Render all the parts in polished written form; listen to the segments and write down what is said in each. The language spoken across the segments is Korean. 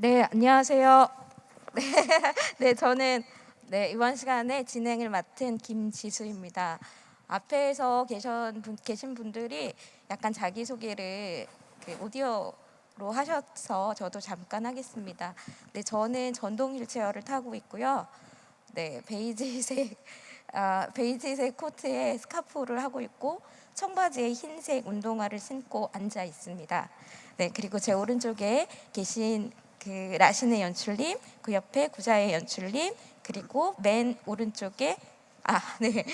네, 안녕하세요. 네, 네, 저는 이번 시간에 진행을 맡은 김지수입니다. 앞에서 계신 분들이 약간 자기소개를 오디오로 하셔서 저도 잠깐 하겠습니다. 네, 저는 전동 휠체어를 타고 있고요. 네, 베이지색 코트에 스카프를 하고 있고 청바지에 흰색 운동화를 신고 앉아 있습니다. 네, 그리고 제 오른쪽에 계신 그 라신의 연출님, 그 옆에 구자의 연출님, 그리고 맨 오른쪽에 네.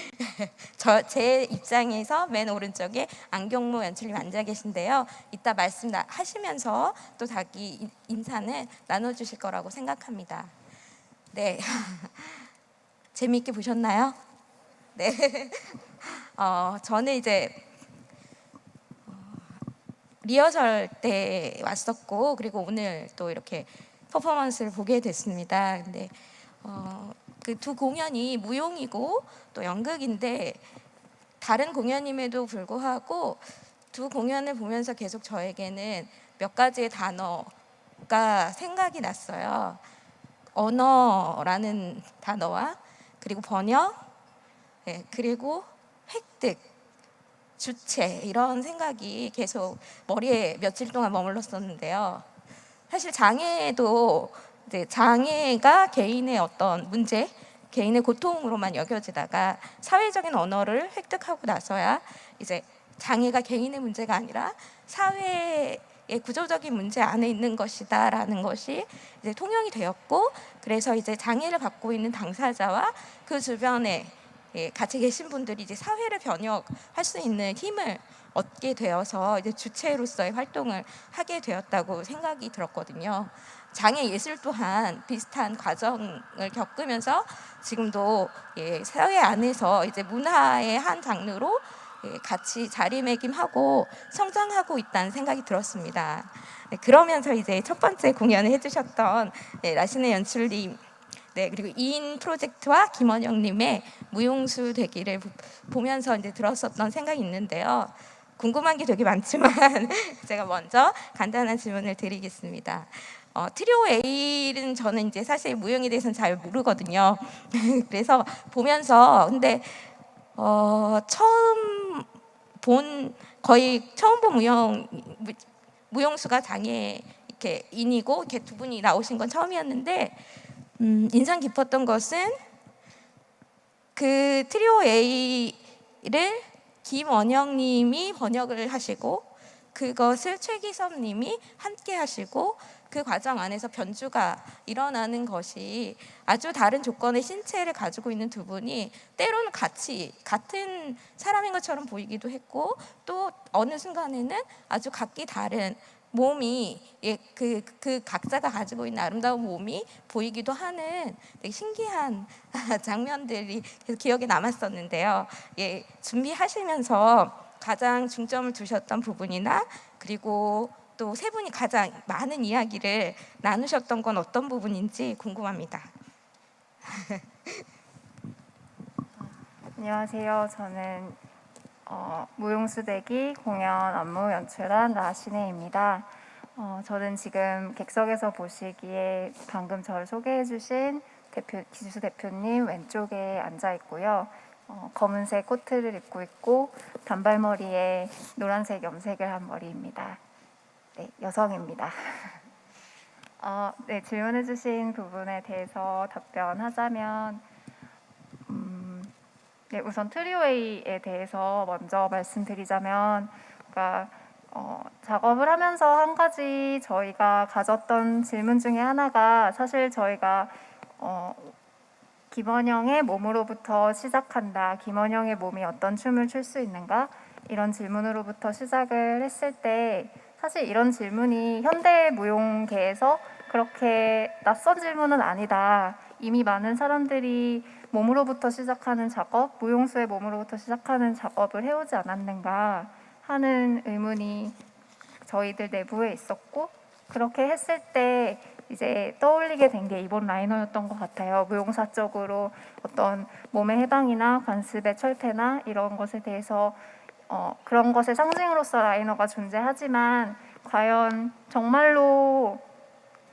제 입장에서 맨 오른쪽에 안경모 연출님 앉아 계신데요. 이따 말씀 하시면서 또 자기 인사는 나눠주실 거라고 생각합니다. 네. 재미있게 보셨나요? 네. 저는 이제 리허설 때 왔었고, 그리고 오늘 또 이렇게 퍼포먼스를 보게 됐습니다. 근데 그 두 공연이 무용이고 또 연극인데 다른 공연임에도 불구하고 두 공연을 보면서 계속 저에게는 몇 가지의 단어가 생각이 났어요. 언어라는 단어와 그리고 번역, 그리고 획득, 주체 이런 생각이 계속 머리에 며칠 동안 머물렀었는데요. 사실 장애도 이제 장애가 개인의 어떤 문제, 개인의 고통으로만 여겨지다가 사회적인 언어를 획득하고 나서야 이제 장애가 개인의 문제가 아니라 사회의 구조적인 문제 안에 있는 것이다라는 것이 이제 통용이 되었고, 그래서 이제 장애를 갖고 있는 당사자와 그 주변에 같이 계신 분들이 이제 사회를 변혁할 수 있는 힘을 얻게 되어서 이제 주체로서의 활동을 하게 되었다고 생각이 들었거든요. 장애 예술 또한 비슷한 과정을 겪으면서 지금도 사회 안에서 이제 문화의 한 장르로 같이 자리매김하고 성장하고 있다는 생각이 들었습니다. 그러면서 이제 첫 번째 공연을 해주셨던 라신의 연출님, 그리고 이인 프로젝트와 김원영님의 무용수 되기를 보면서 이제 들었었던 생각이 있는데요. 궁금한 게 되게 많지만 제가 먼저 간단한 질문을 드리겠습니다. 트리오 A는 저는 이제 사실 무용에 대해서는 잘 모르거든요. 그래서 보면서 근데 거의 처음 본 무용수가 장애 이렇게 인이고 이렇게 두 분이 나오신 건 처음이었는데 인상 깊었던 것은 그 트리오 A를 김원영님이 번역을 하시고 그것을 최기섭님이 함께 하시고 그 과정 안에서 변주가 일어나는 것이 아주 다른 조건의 신체를 가지고 있는 두 분이 때로는 같은 사람인 것처럼 보이기도 했고 또 어느 순간에는 아주 각기 다른 몸이 그 각자가 가지고 있는 아름다운 몸이 보이기도 하는 되게 신기한 장면들이 계속 기억에 남았었는데요. 준비하시면서 가장 중점을 두셨던 부분이나 그리고 또 세 분이 가장 많은 이야기를 나누셨던 건 어떤 부분인지 궁금합니다. 안녕하세요. 저는 무용수대기 공연 안무 연출한 라시네입니다. 저는 지금 객석에서 보시기에 방금 저를 소개해주신 기수 대표님 왼쪽에 앉아 있고요. 검은색 코트를 입고 있고 단발머리에 노란색 염색을 한 머리입니다. 네, 여성입니다. 네, 질문해주신 부분에 대해서 답변하자면 네, 우선 트리오웨이에 대해서 먼저 말씀드리자면 그러니까 작업을 하면서 한 가지 저희가 가졌던 질문 중에 하나가 사실 저희가 김원영의 몸으로부터 시작한다. 김원영의 몸이 어떤 춤을 출 수 있는가? 이런 질문으로부터 시작을 했을 때 사실 이런 질문이 현대 무용계에서 그렇게 낯선 질문은 아니다. 이미 많은 사람들이 몸으로부터 시작하는 작업, 무용수의 몸으로부터 시작하는 작업을 해오지 않았는가 하는 의문이 저희들 내부에 있었고 그렇게 했을 때 이제 떠올리게 된 게 이번 라이너였던 것 같아요. 무용사적으로 어떤 몸의 해방이나 관습의 철폐나 이런 것에 대해서 그런 것의 상징으로서 라이너가 존재하지만 과연 정말로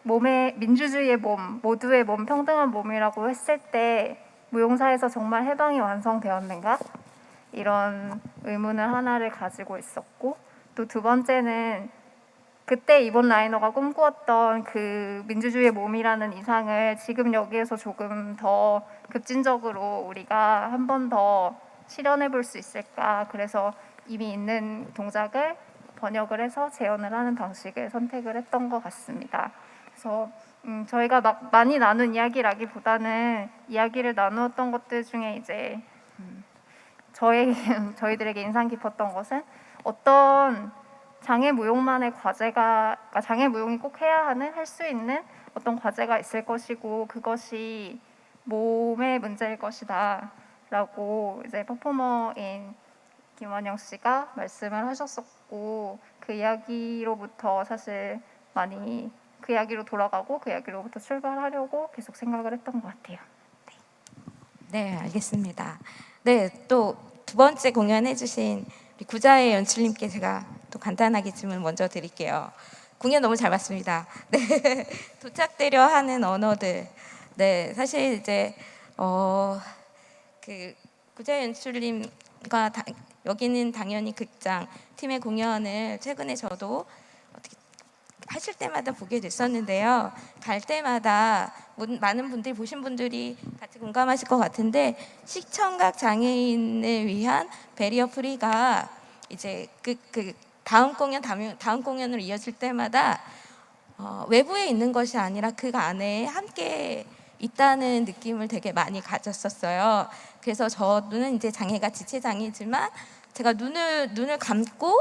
몸의 민주주의의 몸, 모두의 몸, 평등한 몸이라고 했을 때 무용사에서 정말 해방이 완성되었는가? 이런 의문을 하나를 가지고 있었고, 또 두 번째는 그때 이본 라이너가 꿈꾸었던 그 민주주의의 몸이라는 이상을 지금 여기에서 조금 더 급진적으로 우리가 한 번 더 실현해 볼 수 있을까? 그래서 이미 있는 동작을 번역을 해서 재현을 하는 방식을 선택을 했던 것 같습니다. 그래서 저희가 막 많이 나눈 이야기라기보다는 이야기를 나누었던 것들 중에 이제 저희들에게 인상 깊었던 것은 어떤 장애 무용만의 과제가, 그러니까 장애 무용이 꼭 해야 하는, 할 수 있는 어떤 과제가 있을 것이고, 그것이 몸의 문제일 것이다 라고 이제 퍼포머인 김원영 씨가 말씀을 하셨었고, 그 이야기로부터 사실 많이 그 이야기로 돌아가고 그 이야기로부터 출발하려고 계속 생각을 했던 것 같아요. 네, 알겠습니다. 네, 또 두 번째 공연해주신 우리 구자의 연출님께 제가 또 간단하게 질문 먼저 드릴게요. 공연 너무 잘 봤습니다. 네, 도착되려 하는 언어들. 네, 사실 이제 그 구자의 연출님과 여기는 당연히 극장 팀의 공연을 최근에 저도 어떻게 하실 때마다 보게 됐었는데요. 갈 때마다 많은 분들이 보신 분들이 같이 공감하실 것 같은데 시청각 장애인을 위한 베리어 프리가 이제 그 다음 공연으로 이어질 때마다 외부에 있는 것이 아니라 그 안에 함께 있다는 느낌을 되게 많이 가졌었어요. 그래서 저는 이제 장애가 지체 장애지만 제가 눈을 감고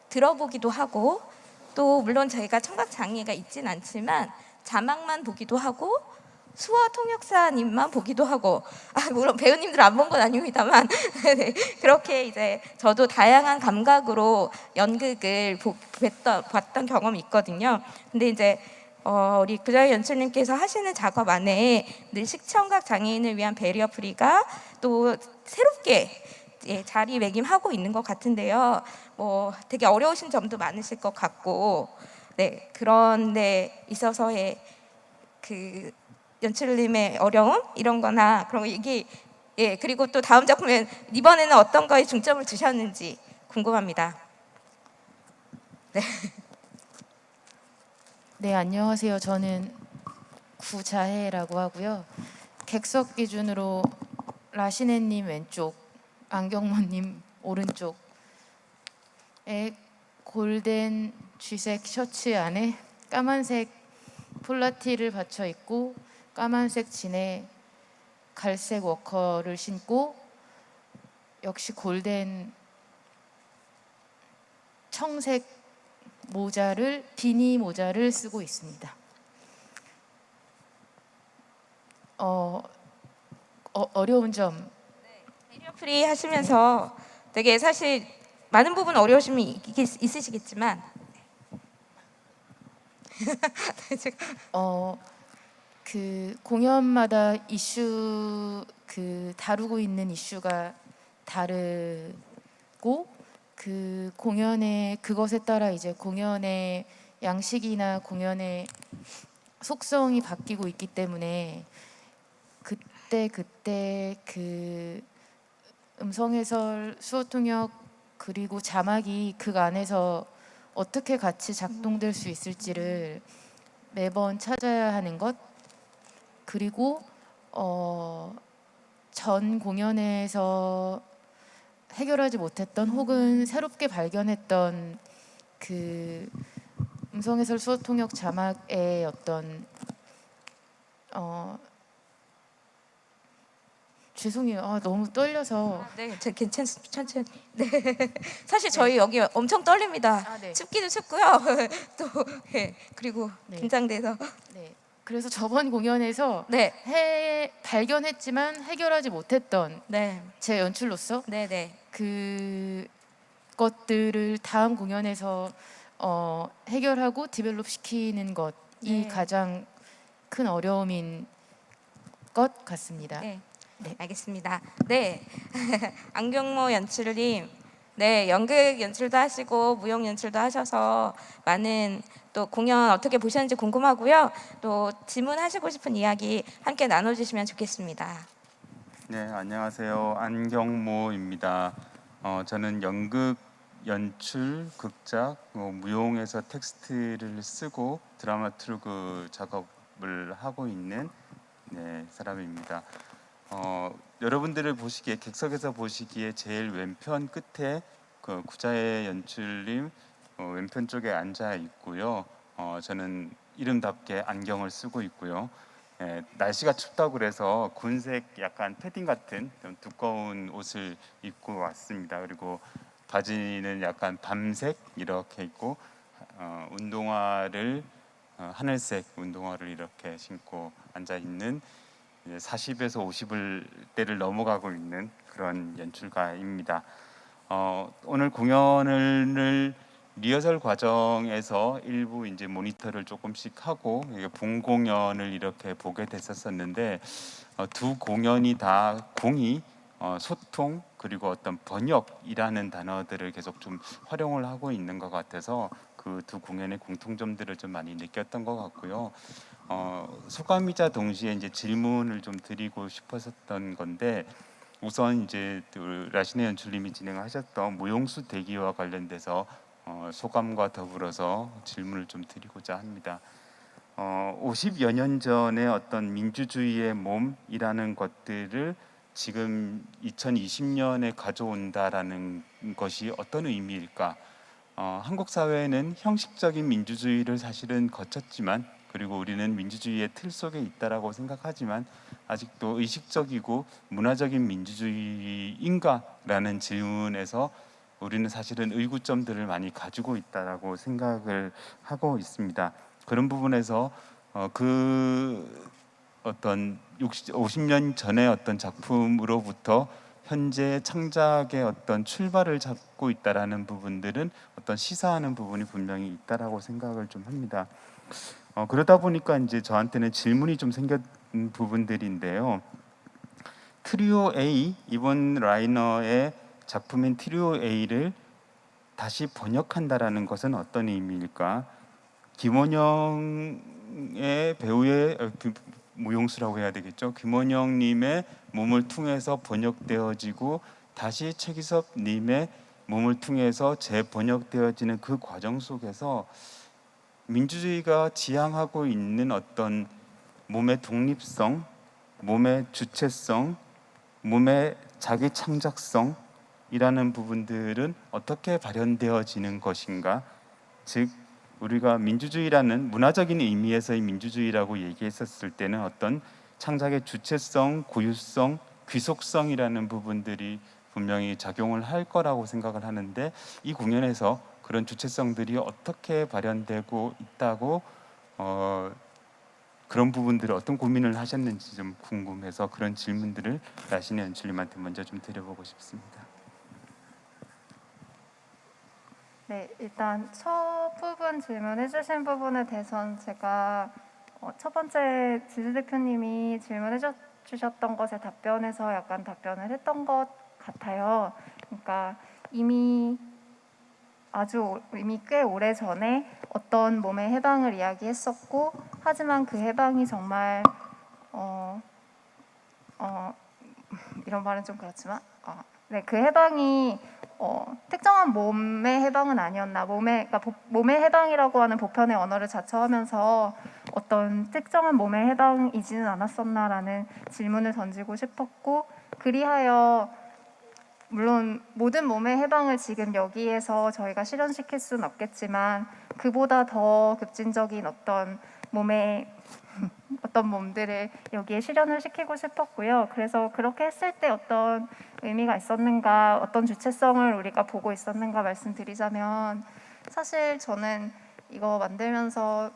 들어보기도 하고 또 물론 저희가 청각 장애가 있진 않지만 자막만 보기도 하고 수어 통역사님만 보기도 하고 물론 배우님들 안 본 건 아닙니다만 네, 그렇게 이제 저도 다양한 감각으로 연극을 봤던 경험이 있거든요. 근데 이제 우리 구자의 연출님께서 하시는 작업 안에 늘 시청각 장애인을 위한 베리어 프리가 또 새롭게 자리매김하고 있는 것 같은데요. 뭐 되게 어려우신 점도 많으실 것 같고, 네 그런 데 있어서의 그 연출님의 어려움 이런거나 그런 거 그리고 또 다음 작품에 이번에는 어떤 거에 중점을 두셨는지 궁금합니다. 네, 안녕하세요. 저는 구자혜라고 하고요. 객석 기준으로 라시네님 왼쪽, 안경모님 오른쪽에 골덴 쥐색 셔츠 안에 까만색 폴라티를 받쳐 입고 까만색 진에 갈색 워커를 신고 역시 골덴 청색 비니 모자를 쓰고 있습니다. 어려운 점. 베리어 프리 하시면서 되게 사실 많은 부분 어려우심이 있으시겠지만 그 공연마다 다루고 있는 이슈가 다르고 그 공연의 그것에 따라 이제 공연의 양식이나 공연의 속성이 바뀌고 있기 때문에 그때 그 음성 해설, 수어 통역 그리고 자막이 그 안에서 어떻게 같이 작동될 수 있을지를 매번 찾아야 하는 것, 그리고 전 공연에서 해결하지 못했던 혹은 새롭게 발견했던 그 음성 해설 수어 통역 자막의 어떤 죄송해요. 너무 떨려서. 네, 저 괜찮습니다. 천천히. 네. 사실 저희 여기 엄청 떨립니다. 네. 춥기도 춥고요. 또 그리고 네. 긴장돼서. 네. 그래서 저번 공연에서 네. 발견했지만 해결하지 못했던 네. 제 연출로서 네. 그 것들을 다음 공연에서 해결하고 디벨롭 시키는 것이 가장 큰 어려움인 것 같습니다. 네. 네. 알겠습니다. 네. 안경모 연출님 네, 연극 연출도 하시고 무용 연출도 하셔서 많은 또 공연 어떻게 보셨는지 궁금하고요. 또 질문하시고 싶은 이야기 함께 나눠주시면 좋겠습니다. 네, 안녕하세요. 안경모입니다. 저는 연극, 연출, 극작, 무용에서 텍스트를 쓰고 드라마turg 작업을 하고 있는 사람입니다. 여러분들을 보시기에 객석에서 보시기에 제일 왼편 끝에 그 구자의 연출님 왼편 쪽에 앉아 있고요. 저는 이름답게 안경을 쓰고 있고요. 날씨가 춥다고 그래서 군색 약간 패딩 같은 좀 두꺼운 옷을 입고 왔습니다. 그리고 바지는 약간 밤색 이렇게 입고 운동화를 하늘색 운동화를 이렇게 신고 앉아 있는 40에서 50을 대를 넘어가고 있는 그런 연출가입니다. 오늘 공연을 리허설 과정에서 일부 이제 모니터를 조금씩 하고 본 공연을 이렇게 보게 됐었는데 두 공연이 다 공이 소통 그리고 어떤 번역이라는 단어들을 계속 좀 활용을 하고 있는 것 같아서 그 두 공연의 공통점들을 좀 많이 느꼈던 것 같고요. 소감이자 동시에 이제 질문을 좀 드리고 싶었던 건데 우선 이제 라시네 연출님이 진행하셨던 무용수 대기와 관련돼서 소감과 더불어서 질문을 좀 드리고자 합니다. 50여 년 전의 어떤 민주주의의 몸이라는 것들을 지금 2020년에 가져온다라는 것이 어떤 의미일까? 한국 사회는 형식적인 민주주의를 사실은 거쳤지만 그리고 우리는 민주주의의 틀 속에 있다라고 생각하지만 아직도 의식적이고 문화적인 민주주의인가라는 질문에서 우리는 사실은 의구점들을 많이 가지고 있다라고 생각을 하고 있습니다. 그런 부분에서 그 어떤 50년 전의 어떤 작품으로부터 현재 창작의 어떤 출발을 잡고 있다라는 부분들은 어떤 시사하는 부분이 분명히 있다라고 생각을 좀 합니다. 그러다 보니까 이제 저한테는 질문이 좀 생긴 부분들인데요. 트리오 A 이번 라이너의 작품인 트리오 A를 다시 번역한다라는 것은 어떤 의미일까? 김원영의 배우의 무용수라고 해야 되겠죠. 김원영님의 몸을 통해서 번역되어지고 다시 최기섭님의 몸을 통해서 재번역되어지는 그 과정 속에서 민주주의가 지향하고 있는 어떤 몸의 독립성, 몸의 주체성, 몸의 자기 창작성이라는 부분들은 어떻게 발현되어지는 것인가? 즉 우리가 민주주의라는 문화적인 의미에서의 민주주의라고 얘기했었을 때는 어떤 창작의 주체성, 고유성, 귀속성이라는 부분들이 분명히 작용을 할 거라고 생각을 하는데 이 공연에서 그런 주체성들이 어떻게 발현되고 있다고 그런 부분들을 어떤 고민을 하셨는지 좀 궁금해서 그런 질문들을 라시네 연출님한테 먼저 좀 드려보고 싶습니다. 네, 일단 첫 부분 질문해 주신 부분에 대해서는 제가 첫 번째 지수 대표님이 질문해 주셨던 것에 답변해서 약간 답변을 했던 것 같아요. 그러니까 이미 꽤 오래 전에 어떤 몸의 해방을 이야기했었고 하지만 그 해방이 정말 이런 말은 좀 그렇지만 그 해방이 특정한 몸의 해방은 아니었나 그러니까 몸의 해방이라고 하는 보편의 언어를 자처하면서 어떤 특정한 몸의 해방이지는 않았었나라는 질문을 던지고 싶었고 그리하여 물론 모든 몸의 해방을 지금 여기에서 저희가 실현시킬 수는 없겠지만 그보다 더 급진적인 어떤 몸들을 여기에 실현을 시키고 싶었고요. 그래서 그렇게 했을 때 어떤 의미가 있었는가, 어떤 주체성을 우리가 보고 있었는가 말씀드리자면 사실 저는 이거 만들면서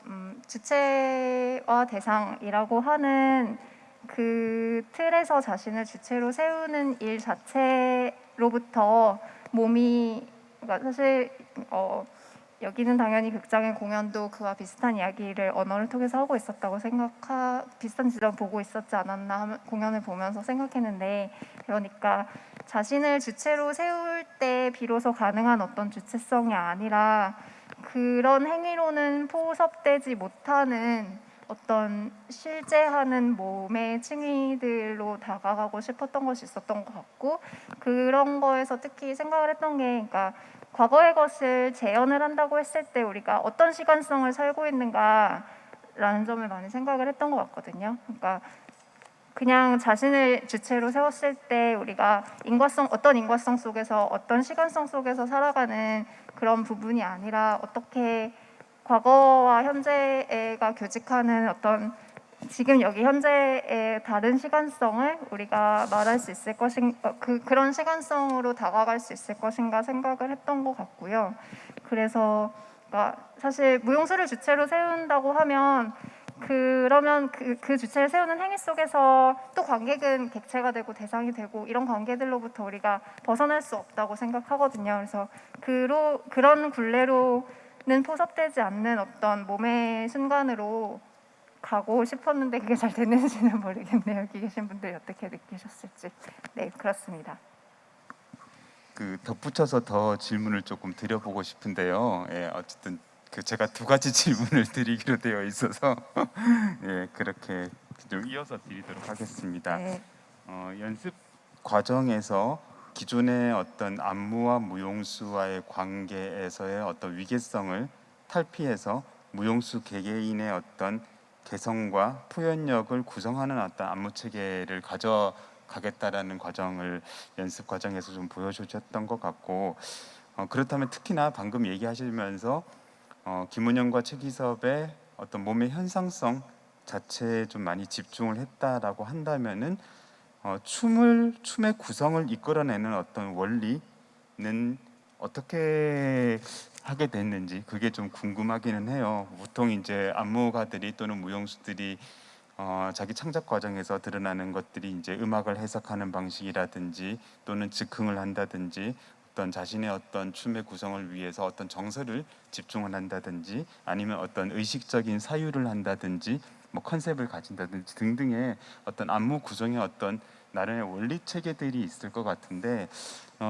주체와 대상이라고 하는 그 틀에서 자신을 주체로 세우는 일 자체로부터 몸이 그러니까 사실 여기는 당연히 극장의 공연도 그와 비슷한 이야기를 언어를 통해서 하고 있었다고 비슷한 지점 보고 있었지 않았나 공연을 보면서 생각했는데, 그러니까 자신을 주체로 세울 때 비로소 가능한 어떤 주체성이 아니라 그런 행위로는 포섭되지 못하는 어떤 실제하는 몸의 층위들로 다가가고 싶었던 것이 있었던 것 같고, 그런 거에서 특히 생각을 했던 게, 그러니까 과거의 것을 재현을 한다고 했을 때 우리가 어떤 시간성을 살고 있는가라는 점을 많이 생각을 했던 것 같거든요. 그러니까 그냥 자신을 주체로 세웠을 때 우리가 어떤 인과성 속에서 어떤 시간성 속에서 살아가는 그런 부분이 아니라 어떻게 과거와 현재가 교직하는 어떤 지금 여기 현재의 다른 시간성을 우리가 말할 수 있을 것인가, 그런 시간성으로 다가갈 수 있을 것인가 생각을 했던 것 같고요. 그래서 그러니까 사실 무용수를 주체로 세운다고 하면 그러면 그 주체를 세우는 행위 속에서 또 관객은 객체가 되고 대상이 되고 이런 관계들로부터 우리가 벗어날 수 없다고 생각하거든요. 그래서 그런 굴레로는 포섭되지 않는 어떤 몸의 순간으로 가고 싶었는데 그게 잘 됐는지는 모르겠네요. 여기 계신 분들이 어떻게 느끼셨을지. 네, 그렇습니다. 그 덧붙여서 더 질문을 조금 드려보고 싶은데요. 예, 어쨌든 제가 두 가지 질문을 드리기로 되어 있어서 예, 그렇게 좀 이어서 드리도록 하겠습니다. 네. 연습 과정에서 기존의 어떤 안무와 무용수와의 관계에서의 어떤 위계성을 탈피해서 무용수 개개인의 어떤 개성과 표현력을 구성하는 어떤 안무 체계를 가져가겠다라는 과정을 연습 과정에서 좀 보여주셨던 것 같고, 그렇다면 특히나 방금 얘기하시면서 김은영과 최기섭의 어떤 몸의 현상성 자체에 좀 많이 집중을 했다라고 한다면은 춤의 구성을 이끌어내는 어떤 원리는 어떻게 하게 됐는지 그게 좀 궁금하기는 해요. 보통 이제 안무가들이 또는 무용수들이 자기 창작 과정에서 드러나는 것들이 이제 음악을 해석하는 방식이라든지 또는 즉흥을 한다든지 어떤 자신의 어떤 춤의 구성을 위해서 어떤 정서를 집중을 한다든지 아니면 어떤 의식적인 사유를 한다든지 뭐 컨셉을 가진다든지 등등의 어떤 안무 구성의 어떤 나름의 원리 체계들이 있을 것 같은데,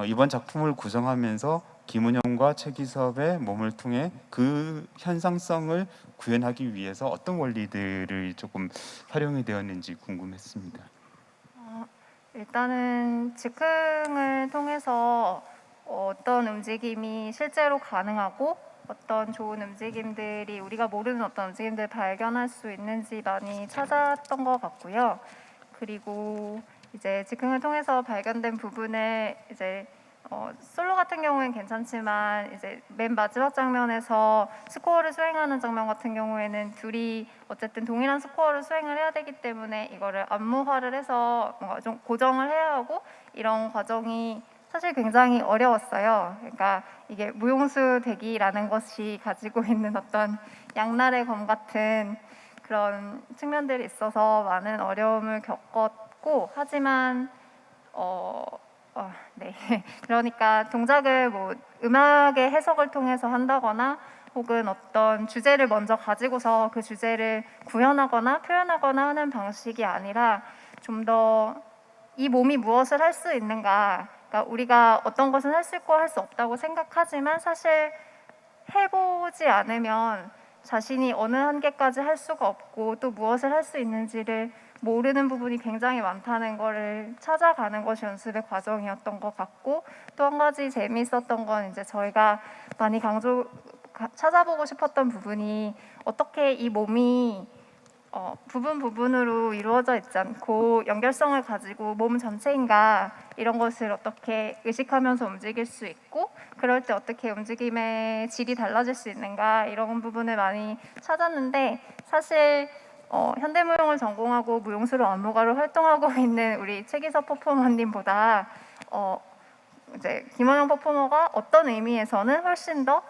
이번 작품을 구성하면서 김은영과 최기섭의 몸을 통해 그 현상성을 구현하기 위해서 어떤 원리들을 조금 활용이 되었는지 궁금했습니다. 일단은 즉흥을 통해서 어떤 움직임이 실제로 가능하고 어떤 좋은 움직임들이 우리가 모르는 어떤 움직임들을 발견할 수 있는지 많이 찾았던 것 같고요. 그리고 이제 즉흥을 통해서 발견된 부분을 이제 솔로 같은 경우에는 괜찮지만 이제 맨 마지막 장면에서 스코어를 수행하는 장면 같은 경우에는 둘이 어쨌든 동일한 스코어를 수행을 해야 되기 때문에 이거를 안무화를 해서 뭔가 좀 고정을 해야 하고 이런 과정이 사실 굉장히 어려웠어요. 그러니까 이게 무용수 되기라는 것이 가지고 있는 어떤 양날의 검 같은 그런 측면들이 있어서 많은 어려움을 겪었고, 하지만 네. 그러니까 동작을 뭐 음악의 해석을 통해서 한다거나 혹은 어떤 주제를 먼저 가지고서 그 주제를 구현하거나 표현하거나 하는 방식이 아니라 좀 더 이 몸이 무엇을 할 수 있는가, 그러니까 우리가 어떤 것은 할 수 있고 할 수 없다고 생각하지만 사실 해보지 않으면 자신이 어느 한계까지 할 수가 없고 또 무엇을 할 수 있는지를 모르는 부분이 굉장히 많다는 거를 찾아가는 것이 연습의 과정이었던 것 같고, 또 한 가지 재미있었던 건 이제 저희가 많이 찾아보고 싶었던 부분이 어떻게 이 몸이 부분으로 이루어져 있지 않고 연결성을 가지고 몸 전체인가 이런 것을 어떻게 의식하면서 움직일 수 있고 그럴 때 어떻게 움직임의 질이 달라질 수 있는가 이런 부분을 많이 찾았는데, 사실 현대무용을 전공하고 무용수로 안무가로 활동하고 있는 우리 최기섭 퍼포머님보다 이제 김원영 퍼포머가 어떤 의미에서는 훨씬 더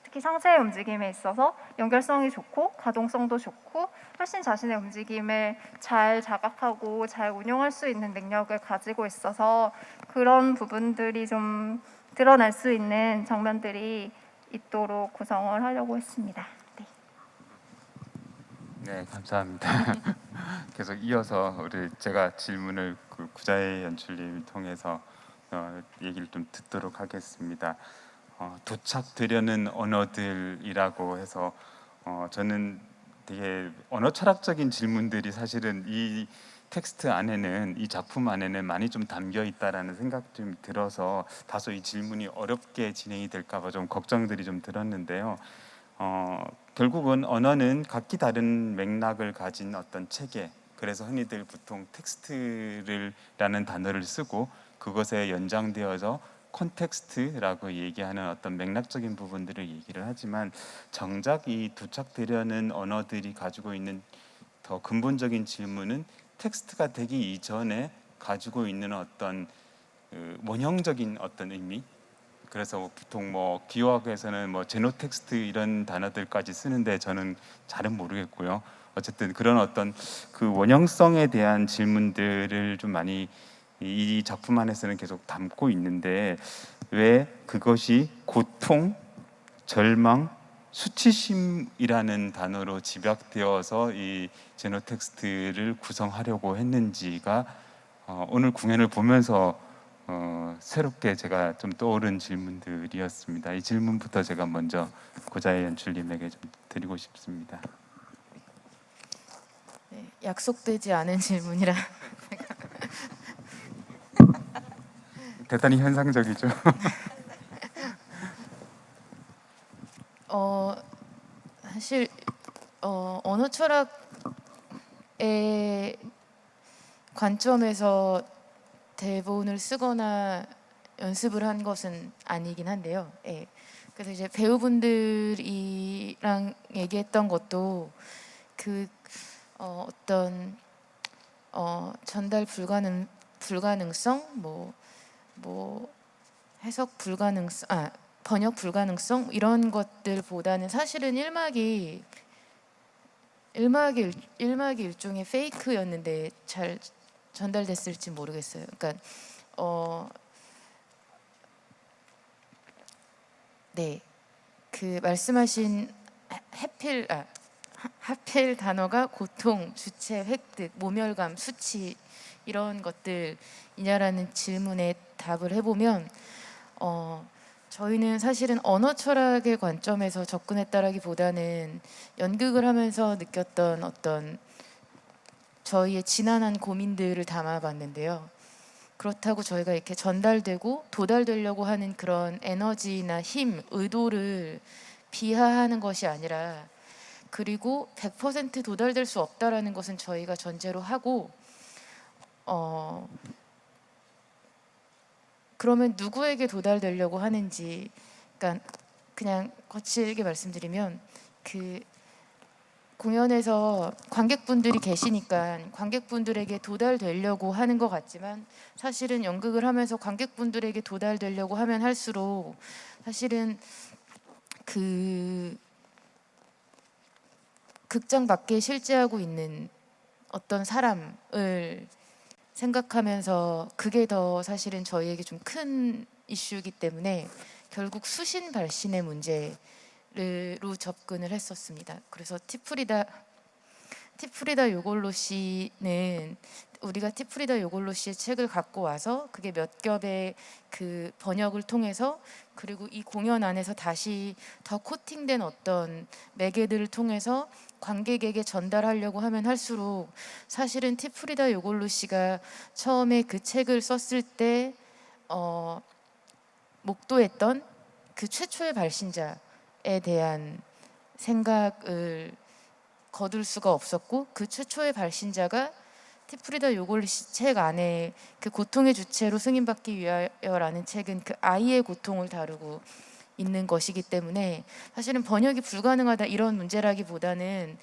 특히 상체의 움직임에 있어서 연결성이 좋고 가동성도 좋고 훨씬 자신의 움직임을 잘 자각하고 잘 운용할 수 있는 능력을 가지고 있어서 그런 부분들이 좀 드러날 수 있는 장면들이 있도록 구성을 하려고 했습니다. 네. 네, 감사합니다. 계속 이어서 제가 질문을 그 구자의 연출님을 통해서 얘기를 좀 듣도록 하겠습니다. 도착되려는 언어들이라고 해서 저는 되게 언어 철학적인 질문들이 사실은 이 텍스트 안에는, 이 작품 안에는 많이 좀 담겨 있다라는 생각 좀 들어서 다소 이 질문이 어렵게 진행이 될까봐 좀 걱정들이 좀 들었는데요. 결국은 언어는 각기 다른 맥락을 가진 어떤 체계, 그래서 흔히들 보통 텍스트라는 단어를 쓰고 그것에 연장되어서 콘텍스트라고 얘기하는 어떤 맥락적인 부분들을 얘기를 하지만, 정작 이 도착되려는 언어들이 가지고 있는 더 근본적인 질문은 텍스트가 되기 이전에 가지고 있는 어떤 원형적인 어떤 의미, 그래서 보통 뭐 기호학에서는 뭐 제노텍스트 이런 단어들까지 쓰는데 저는 잘은 모르겠고요. 어쨌든 그런 어떤 그 원형성에 대한 질문들을 좀 많이 이 작품 안에서는 계속 담고 있는데, 왜 그것이 고통, 절망, 수치심이라는 단어로 집약되어서 이 제노텍스트를 구성하려고 했는지가 오늘 공연을 보면서 새롭게 제가 좀 떠오른 질문들이었습니다. 이 질문부터 제가 먼저 고자의 연출님에게 좀 드리고 싶습니다. 네, 약속되지 않은 질문이라 대단히 현상적이죠. 사실 언어 철학의 관점에서 대본을 쓰거나 연습을 한 것은 아니긴 한데요. 예. 그래서 이제 배우분들이랑 얘기했던 것도 그 어떤 전달 불가능성, 뭐 해석 불가능성, 번역 불가능성 이런 것들보다는 사실은 일막이 일종의 페이크였는데 잘 전달됐을지 모르겠어요. 그러니까 네, 그 말씀하신 하필 단어가 고통, 주체, 획득, 모멸감, 수치 이런 것들이냐라는 질문에 답을 해보면 저희는 사실은 언어 철학의 관점에서 접근했다라기보다는 연극을 하면서 느꼈던 어떤 저희의 지난한 고민들을 담아봤는데요. 그렇다고 저희가 이렇게 전달되고 도달되려고 하는 그런 에너지나 힘, 의도를 비하하는 것이 아니라, 그리고 100% 도달될 수 없다라는 것은 저희가 전제로 하고 그러면 누구에게 도달되려고 하는지, 그러니까 그냥 거칠게 말씀드리면 그 공연에서 관객분들이 계시니까 관객분들에게 도달되려고 하는 것 같지만, 사실은 연극을 하면서 관객분들에게 도달되려고 하면 할수록 사실은 그 극장 밖에 실제하고 있는 어떤 사람을 생각하면서 그게 더 사실은 저희에게 좀 큰 이슈이기 때문에 결국 수신 발신의 문제로 접근을 했었습니다. 그래서 티프리다 요골로 씨는 우리가 티프리다 요골로 씨의 책을 갖고 와서 그게 몇 겹의 그 번역을 통해서, 그리고 이 공연 안에서 다시 더 코팅된 어떤 매개들을 통해서 관객에게 전달하려고 하면 할수록, 사실은 티프리다 요골로 씨가 처음에 그 책을 썼을 때 목도했던 그 최초의 발신자에 대한 생각을 거둘 수가 없었고, 그 최초의 발신자가 티프리다 요골로 씨 책 안에 그 고통의 주체로 승인받기 위하여라는 책은 그 아이의 고통을 다루고 있는 것이기 때문에, 사실은 번역이 불가능하다 이런 문제라기보다는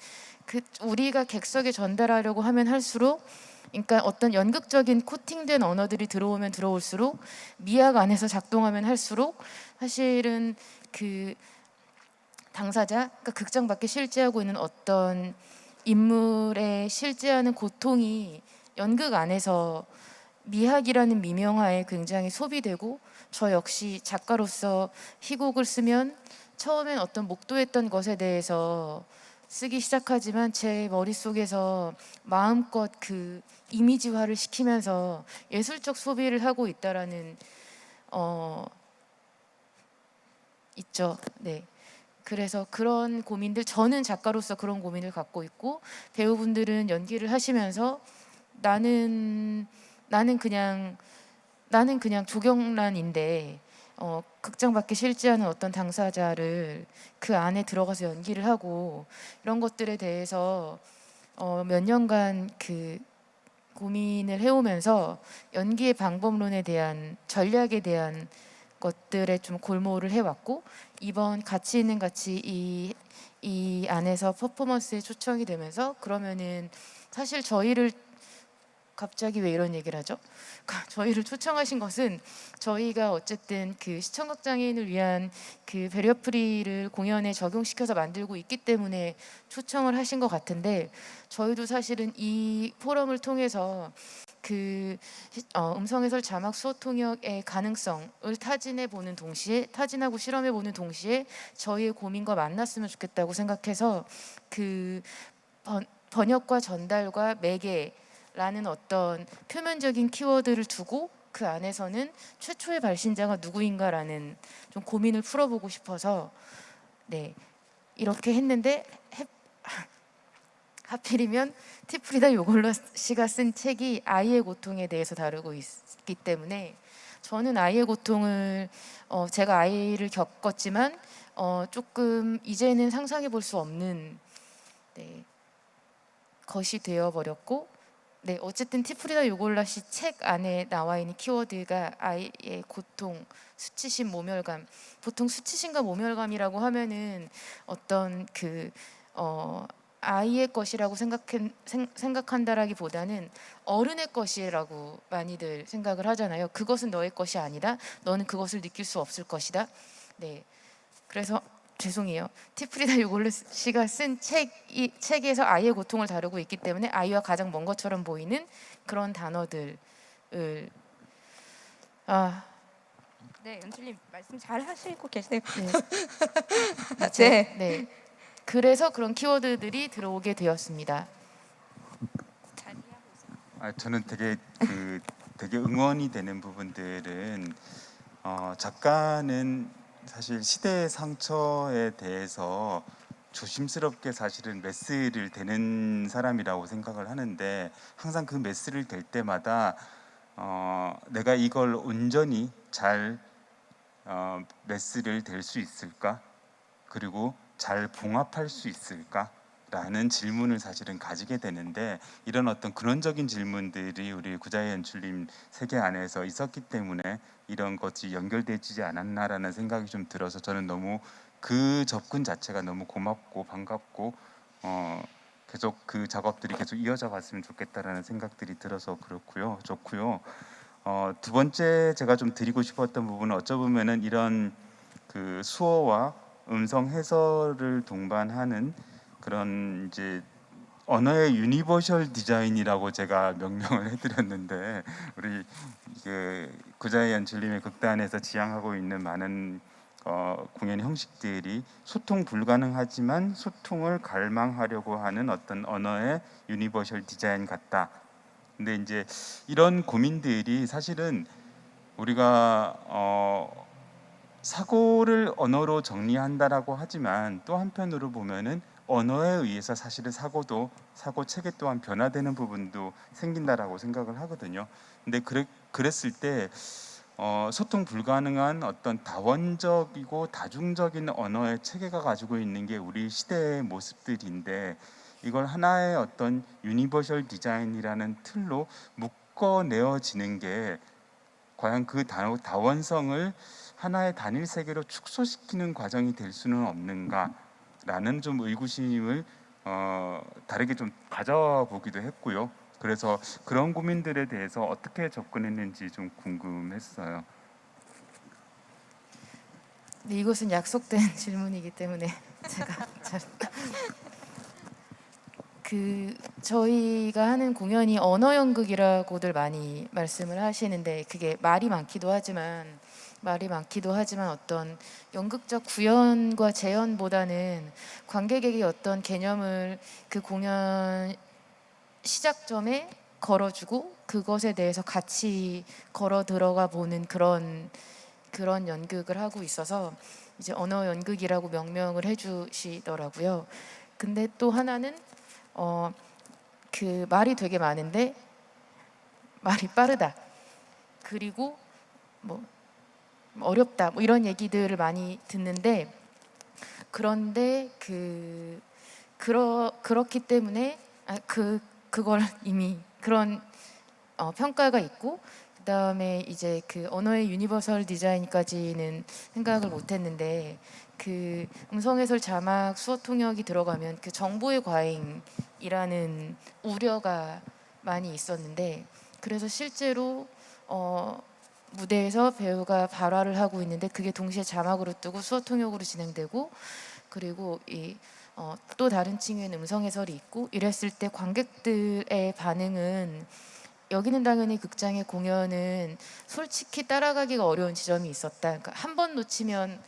그 우리가 객석에 전달하려고 하면 할수록, 그러니까 어떤 연극적인 코팅된 언어들이 들어오면 들어올수록, 미학 안에서 작동하면 할수록 사실은 그 당사자, 그러니까 극장 밖에 실제하고 있는 어떤 인물의 실제하는 고통이 연극 안에서 미학이라는 미명하에 굉장히 소비되고, 저 역시 작가로서 희곡을 쓰면 처음엔 어떤 목도했던 것에 대해서 쓰기 시작하지만 제 머릿속에서 마음껏 그 이미지화를 시키면서 예술적 소비를 하고 있다라는 있죠. 네. 그래서 그런 고민들, 저는 작가로서 그런 고민을 갖고 있고, 배우분들은 연기를 하시면서 나는 그냥 조경란인데 극장 밖에 실지 않은 어떤 당사자를 그 안에 들어가서 연기를 하고, 이런 것들에 대해서 몇 년간 그 고민을 해오면서 연기의 방법론에 대한, 전략에 대한 것들에 좀 골몰을 해왔고, 이번 같이 있는 같이 이 안에서 퍼포먼스에 초청이 되면서, 그러면은 사실 저희를, 갑자기 왜 이런 얘기를 하죠? 저희를 초청하신 것은 저희가 어쨌든 그 시청각 장애인을 위한 그 배려프리를 공연에 적용시켜서 만들고 있기 때문에 초청을 하신 것 같은데, 저희도 사실은 이 포럼을 통해서 그 음성 해설 자막 수어 통역의 가능성을 타진하고 실험해 보는 동시에 저희의 고민과 만났으면 좋겠다고 생각해서, 그 번역과 전달과 매개라는 어떤 표면적인 키워드를 두고 그 안에서는 최초의 발신자가 누구인가라는 좀 고민을 풀어보고 싶어서 네, 이렇게 했는데, 하필이면 티프리다 요골라 씨가 쓴 책이 아이의 고통에 대해서 다루고 있기 때문에, 저는 아이의 고통을 제가 아이를 겪었지만 조금 이제는 상상해 볼 수 없는 네, 것이 되어버렸고, 네, 어쨌든 티프리다 요골라 씨 책 안에 나와 있는 키워드가 아이의 고통, 수치심, 모멸감. 보통 수치심과 모멸감이라고 하면은 어떤 그 아이의 것이라고 생각한다라기보다는 어른의 것이라고 많이들 생각을 하잖아요. 그것은 너의 것이 아니다. 너는 그것을 느낄 수 없을 것이다. 네, 그래서 죄송해요. 티프리다 요골라 씨가 쓴 책에서 아이의 고통을 다루고 있기 때문에 아이와 가장 먼 것처럼 보이는 그런 단어들을 네, 연출님 말씀 잘 하시고 계세요. 네. 네. 네. 그래서 그런 키워드들이 들어오게 되었습니다. 잘 이해하고 있어요. 저는 되게 응원이 되는 부분들은 작가는 사실 시대의 상처에 대해서 조심스럽게 사실은 메스를 대는 사람이라고 생각을 하는데, 항상 그 메스를 댈 때마다 내가 이걸 온전히 잘 메스를 댈 수 있을까? 그리고 잘 봉합할 수 있을까? 라는 질문을 사실은 가지게 되는데, 이런 어떤 근원적인 질문들이 우리 구자의 연출님 세계 안에서 있었기 때문에 이런 것이 연결되지 않았나라는 생각이 좀 들어서, 저는 너무 그 접근 자체가 너무 고맙고 반갑고 계속 그 작업들이 계속 이어져 갔으면 좋겠다라는 생각들이 들어서 그렇고요. 좋고요. 두 번째 제가 좀 드리고 싶었던 부분은, 어쩌보면은 이런 그 수어와 음성 해설을 동반하는 그런 이제 언어의 유니버셜 디자인이라고 제가 명명을 해드렸는데, 우리 그 구자의 연출님의 극단에서 지향하고 있는 많은 공연 형식들이 소통 불가능하지만 소통을 갈망하려고 하는 어떤 언어의 유니버셜 디자인 같다. 근데 이제 이런 고민들이 사실은 우리가 사고를 언어로 정리한다라고 하지만, 또 한편으로 보면은 언어에 의해서 사실은 사고 체계 또한 변화되는 부분도 생긴다라고 생각을 하거든요. 근데 그랬을 때 소통 불가능한 어떤 다원적이고 다중적인 언어의 체계가 가지고 있는 게 우리 시대의 모습들인데, 이걸 하나의 어떤 유니버셜 디자인이라는 틀로 묶어내어지는 게 과연 그 다원성을 하나의 단일 세계로 축소시키는 과정이 될 수는 없는가라는 좀 의구심을 다르게 좀 가져보기도 했고요. 그래서 그런 고민들에 대해서 어떻게 접근했는지 좀 궁금했어요. 네, 이것은 약속된 질문이기 때문에 제가 저희가 하는 공연이 언어 연극이라고들 많이 말씀을 하시는데, 그게 말이 많기도 하지만 말이 많기도 하지만 어떤 연극적 구현과 재현보다는 관객에게 어떤 개념을 그 공연 시작점에 걸어주고 그것에 대해서 같이 걸어 들어가 보는 그런 연극을 하고 있어서 이제 언어 연극이라고 명명을 해주시더라고요. 근데 또 하나는 그 말이 되게 많은데 말이 빠르다. 그리고 뭐 어렵다. 뭐 이런 얘기들을 많이 듣는데 그런데 그렇기 때문에 그걸 이미 그런 평가가 있고 그다음에 이제 그 언어의 유니버설 디자인까지는 생각을 못했는데 그 음성 해설 자막 수어 통역이 들어가면 그 정보의 과잉이라는 우려가 많이 있었는데 그래서 실제로 무대에서 배우가 발화를 하고 있는데 그게 동시에 자막으로 뜨고 수어 통역으로 진행되고 그리고 또 다른 층에는 음성 해설이 있고 이랬을 때 관객들의 반응은 여기는 당연히 극장의 공연은 솔직히 따라가기가 어려운 지점이 있었다. 그러니까 한 번 놓치면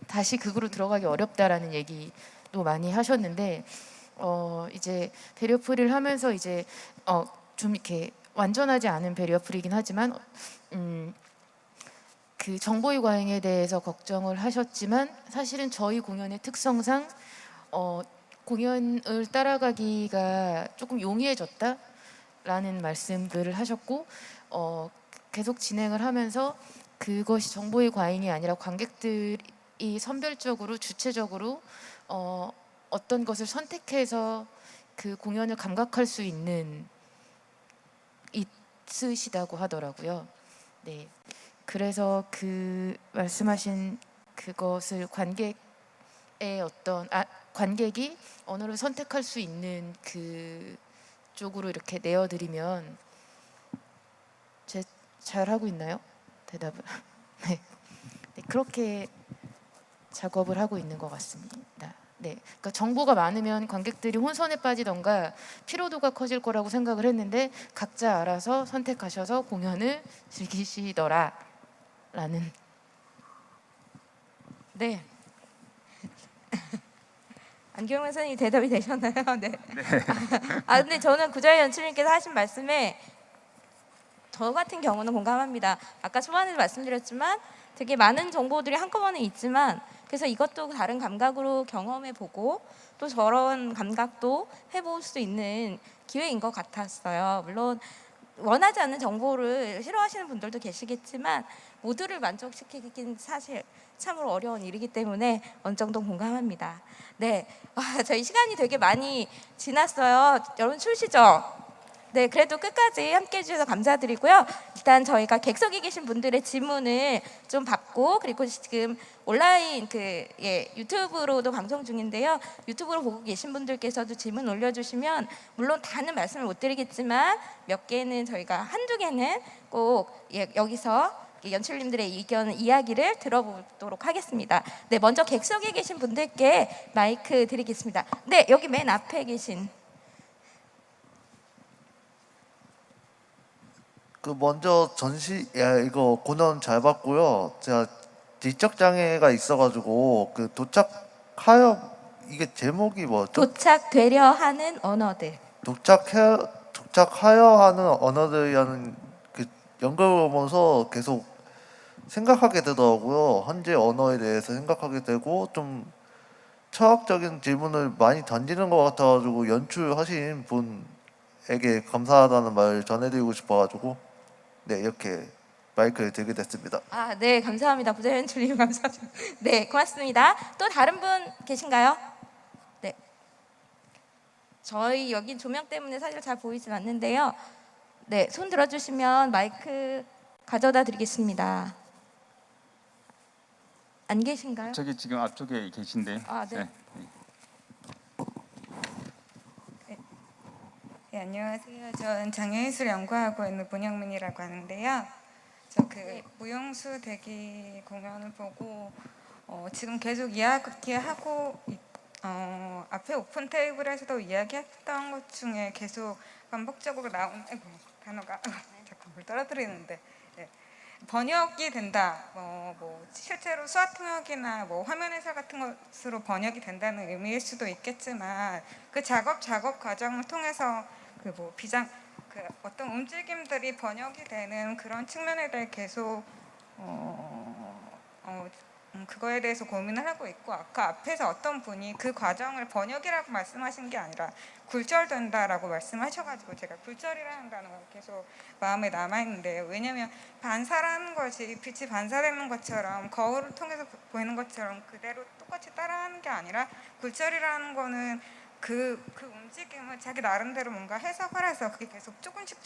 다시 극으로 들어가기 어렵다라는 얘기도 많이 하셨는데 이제 베리어프리를 하면서 이제 좀 이렇게 완전하지 않은 베리어프리긴 하지만 그 정보의 과잉에 대해서 걱정을 하셨지만 사실은 저희 공연의 특성상 공연을 따라가기가 조금 용이해졌다라는 말씀들을 하셨고 계속 진행을 하면서 그것이 정보의 과잉이 아니라 관객들이 선별적으로 주체적으로 어떤 것을 선택해서 그 공연을 감각할 수 있으시다고 하더라고요. 네. 그래서 그 말씀하신 그것을 관객이 언어를 선택할 수 있는 그 쪽으로 이렇게 내어드리면 잘 하고 있나요? 대답을. 네. 네, 그렇게 작업을 하고 있는 것 같습니다. 네, 그러니까 정보가 많으면 관객들이 혼선에 빠지던가 피로도가 커질 거라고 생각을 했는데 각자 알아서 선택하셔서 공연을 즐기시더라라는. 네. 안경영 선생님 대답이 되셨나요? 네. 근데 저는 구자희 연출님께서 하신 말씀에 저 같은 경우는 공감합니다. 아까 초반에 말씀드렸지만 되게 많은 정보들이 한꺼번에 있지만 그래서 이것도 다른 감각으로 경험해보고 또 저런 감각도 해볼 수 있는 기회인 것 같았어요. 물론 원하지 않는 정보를 싫어하시는 분들도 계시겠지만 모두를 만족시키긴 사실 참으로 어려운 일이기 때문에 어느 정도 공감합니다. 네, 저희 시간이 되게 많이 지났어요. 여러분 추우시죠? 네, 그래도 끝까지 함께해 주셔서 감사드리고요. 일단 저희가 객석에 계신 분들의 질문을 좀 받고 그리고 지금 온라인 유튜브로도 방송 중인데요. 유튜브로 보고 계신 분들께서도 질문 올려주시면 물론 다는 말씀을 못 드리겠지만 몇 개는 저희가 한두 개는 꼭 여기서 연출님들의 의견 이야기를 들어보도록 하겠습니다. 네, 먼저 객석에 계신 분들께 마이크 드리겠습니다. 네, 여기 맨 앞에 계신. 먼저 이거 공연 잘 봤고요. 제가 지적 장애가 있어가지고 이게 제목이 뭐죠? 도착되려 하는 언어들. 도착하여 하는 언어들이라는 그 연극을 보면서 계속 생각하게 되더라고요. 현재 언어에 대해서 생각하게 되고 좀 철학적인 질문을 많이 던지는 것 같아가지고 연출하신 분에게 감사하다는 말을 전해드리고 싶어가지고 네, 이렇게 마이크를 들게 됐습니다. 네, 감사합니다. 부자 연출님 감사합니다. 네, 고맙습니다. 또 다른 분 계신가요? 네. 저희 여기 조명 때문에 사실 잘 보이진 않는데요. 네, 손 들어주시면 마이크 가져다 드리겠습니다. 안 계신가요? 저기 지금 앞쪽에 계신데. 네. 네, 안녕하세요. 저는 장애예술 연구하고 있는 문영민이라고 하는데요. 저 무용수 대기 공연을 보고 지금 계속 이야기하고 앞에 오픈 테이블에서도 이야기했던 것 중에 계속 반복적으로 나온 단어가 잠깐 뭘 떨어뜨리는데 번역이 된다. 뭐 실제로 수화 통역이나 뭐 화면 해설 같은 것으로 번역이 된다는 의미일 수도 있겠지만 그 작업 과정을 통해서 그 뭐 그 어떤 움직임들이 번역이 되는 그런 측면에 대해 계속 그거에 대해서 고민을 하고 있고 아까 앞에서 어떤 분이 그 과정을 번역이라고 말씀하신 게 아니라 굴절된다라고 말씀하셔가지고 제가 굴절이라는 단어가 계속 마음에 남아있는데요. 왜냐하면 반사라는 것이 빛이 반사되는 것처럼 거울을 통해서 보이는 것처럼 그대로 똑같이 따라하는 게 아니라 굴절이라는 거는 그 움직임을 자기 나름대로 뭔가 해석을 해서 그게 계속 조금씩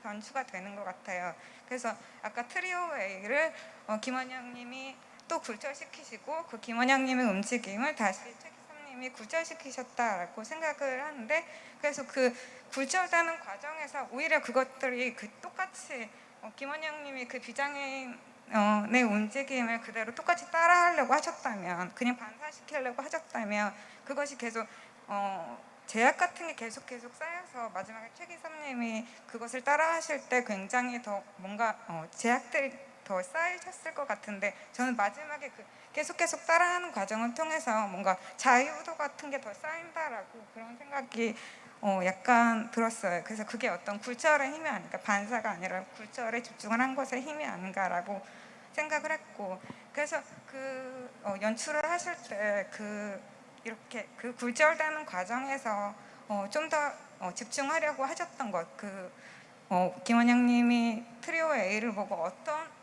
변주가 되는 것 같아요. 그래서 아까 트리오 웨이를 김원영님이 또 굴절시키시고 그 김원영님의 움직임을 다시 최 기사님이 굴절시키셨다라고 생각을 하는데 그래서 그 굴절되는 과정에서 오히려 그것들이 그 똑같이 김원영님이 그 비장애인의 움직임을 그대로 똑같이 따라하려고 하셨다면 그냥 반사시키려고 하셨다면 그것이 계속 제약 같은 게 계속 쌓여서 마지막에 최 기사님이 그것을 따라하실 때 굉장히 더 뭔가 제약들이 더 쌓이셨을 것 같은데 저는 마지막에 그 계속 따라하는 과정을 통해서 뭔가 자유도 같은 게 더 쌓인다라고 그런 생각이 약간 들었어요. 그래서 그게 어떤 굴절의 힘이 아닌가, 반사가 아니라 굴절에 집중을 한 것의 힘이 아닌가라고 생각을 했고 그래서 그 연출을 하실 때 이렇게 그 굴절되는 과정에서 좀 더 집중하려고 하셨던 것, 김원영님이 트리오 A를 보고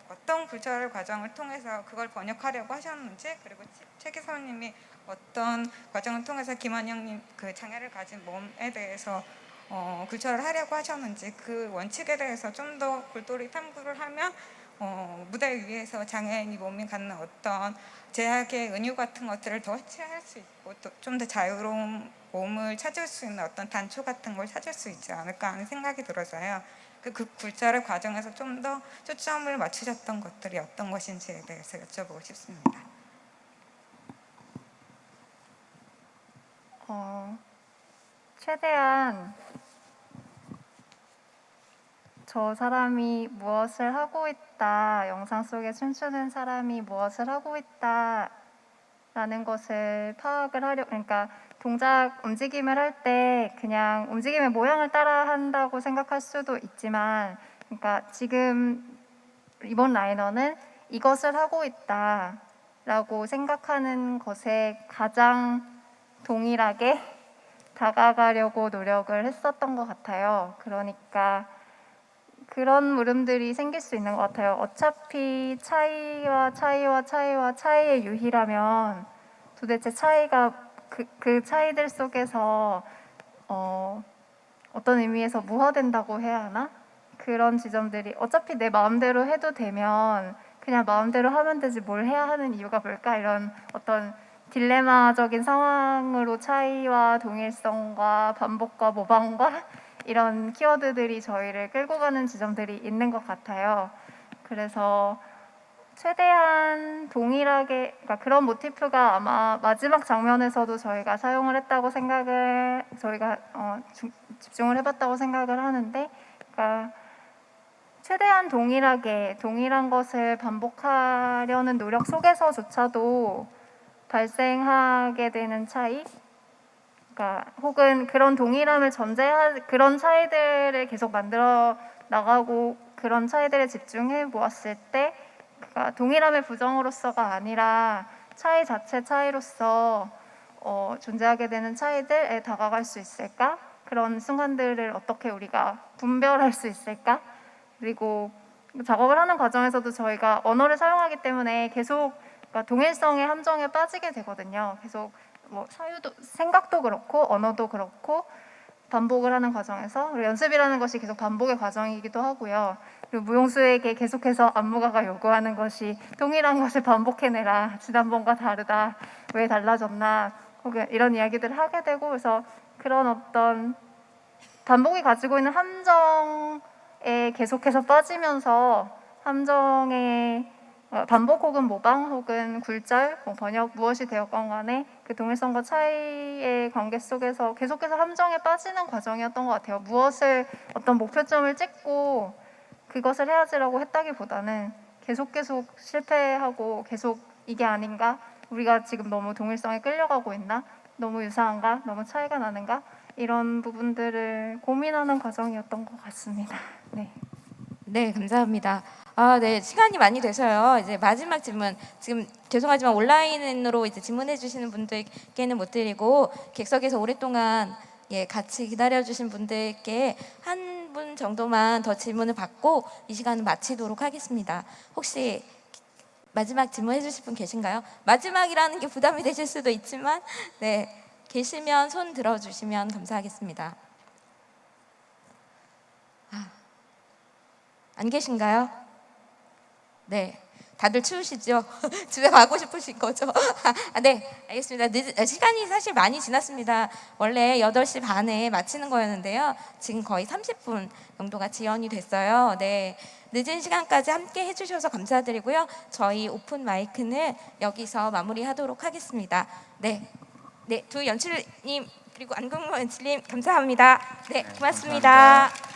어떤 굴절 과정을 통해서 그걸 번역하려고 하셨는지 그리고 최 기사님이 어떤 과정을 통해서 김원영님 그 장애를 가진 몸에 대해서 굴절을 하려고 하셨는지 그 원칙에 대해서 좀 더 골똘히 탐구를 하면 무대 위에서 장애인이 몸이 갖는 어떤 제약의 은유 같은 것들을 더 해체할 수 있고 또 좀 더 자유로운 몸을 찾을 수 있는 어떤 단초 같은 걸 찾을 수 있지 않을까 하는 생각이 들어서요. 그 굴절의 과정에서 좀 더 초점을 맞추셨던 것들이 어떤 것인지에 대해서 여쭤보고 싶습니다. 최대한 저 사람이 무엇을 하고 있다, 영상 속에 춤추는 사람이 무엇을 하고 있다 라는 것을 파악을 하려고, 그러니까 동작 움직임을 할 때 그냥 움직임의 모양을 따라 한다고 생각할 수도 있지만 그러니까 지금 이번 라이너는 이것을 하고 있다 라고 생각하는 것에 가장 동일하게 다가가려고 노력을 했었던 것 같아요. 그러니까 그런 물음들이 생길 수 있는 것 같아요. 어차피 차이의 유희라면 도대체 차이가 그 차이들 속에서 어떤 의미에서 무화된다고 해야 하나? 그런 지점들이 어차피 내 마음대로 해도 되면 그냥 마음대로 하면 되지 뭘 해야 하는 이유가 뭘까? 이런 어떤 딜레마적인 상황으로 차이와 동일성과 반복과 모방과 이런 키워드들이 저희를 끌고 가는 지점들이 있는 것 같아요. 그래서 최대한 동일하게, 그러니까 그런 모티프가 아마 마지막 장면에서도 저희가 사용을 했다고 저희가 집중을 해봤다고 생각을 하는데, 그러니까 최대한 동일한 것을 반복하려는 노력 속에서조차도 발생하게 되는 차이, 그러니까 혹은 그런 동일함을 그런 차이들을 계속 만들어 나가고 그런 차이들에 집중해 보았을 때 그러니까 동일함의 부정으로서가 아니라 차이 자체 차이로서 존재하게 되는 차이들에 다가갈 수 있을까? 그런 순간들을 어떻게 우리가 분별할 수 있을까? 그리고 작업을 하는 과정에서도 저희가 언어를 사용하기 때문에 계속 그러니까 동일성의 함정에 빠지게 되거든요. 계속 생각도 그렇고 언어도 그렇고 반복을 하는 과정에서 연습이라는 것이 계속 반복의 과정이기도 하고요. 그리고 무용수에게 계속해서 안무가가 요구하는 것이 동일한 것을 반복해내라. 지난번과 다르다. 왜 달라졌나. 혹은 이런 이야기들을 하게 되고 그래서 그런 어떤 반복이 가지고 있는 함정에 계속해서 빠지면서 함정에 반복 혹은 모방 혹은 굴절, 번역 무엇이 되었건 간에 그 동일성과 차이의 관계 속에서 계속해서 함정에 빠지는 과정이었던 것 같아요. 무엇을 어떤 목표점을 찍고 그것을 해야지라고 했다기보다는 계속 실패하고 계속 이게 아닌가? 우리가 지금 너무 동일성에 끌려가고 있나? 너무 유사한가? 너무 차이가 나는가? 이런 부분들을 고민하는 과정이었던 것 같습니다. 네. 네, 감사합니다. 아, 네, 시간이 많이 돼서요. 이제 마지막 질문. 지금 죄송하지만 온라인으로 이제 질문해 주시는 분들께는 못 드리고 객석에서 오랫동안 같이 기다려 주신 분들께 한 분 정도만 더 질문을 받고 이 시간을 마치도록 하겠습니다. 혹시 마지막 질문해 주실 분 계신가요? 마지막이라는 게 부담이 되실 수도 있지만 네, 계시면 손 들어 주시면 감사하겠습니다. 안 계신가요? 네, 다들 추우시죠? 집에 가고 싶으신 거죠? 네, 알겠습니다. 시간이 사실 많이 지났습니다. 원래 8시 반에 마치는 거였는데요. 지금 거의 30분 정도가 지연이 됐어요. 네, 늦은 시간까지 함께 해주셔서 감사드리고요. 저희 오픈 마이크는 여기서 마무리하도록 하겠습니다. 네, 두 연출님 그리고 안국모 연출님 감사합니다. 네, 고맙습니다. 감사합니다.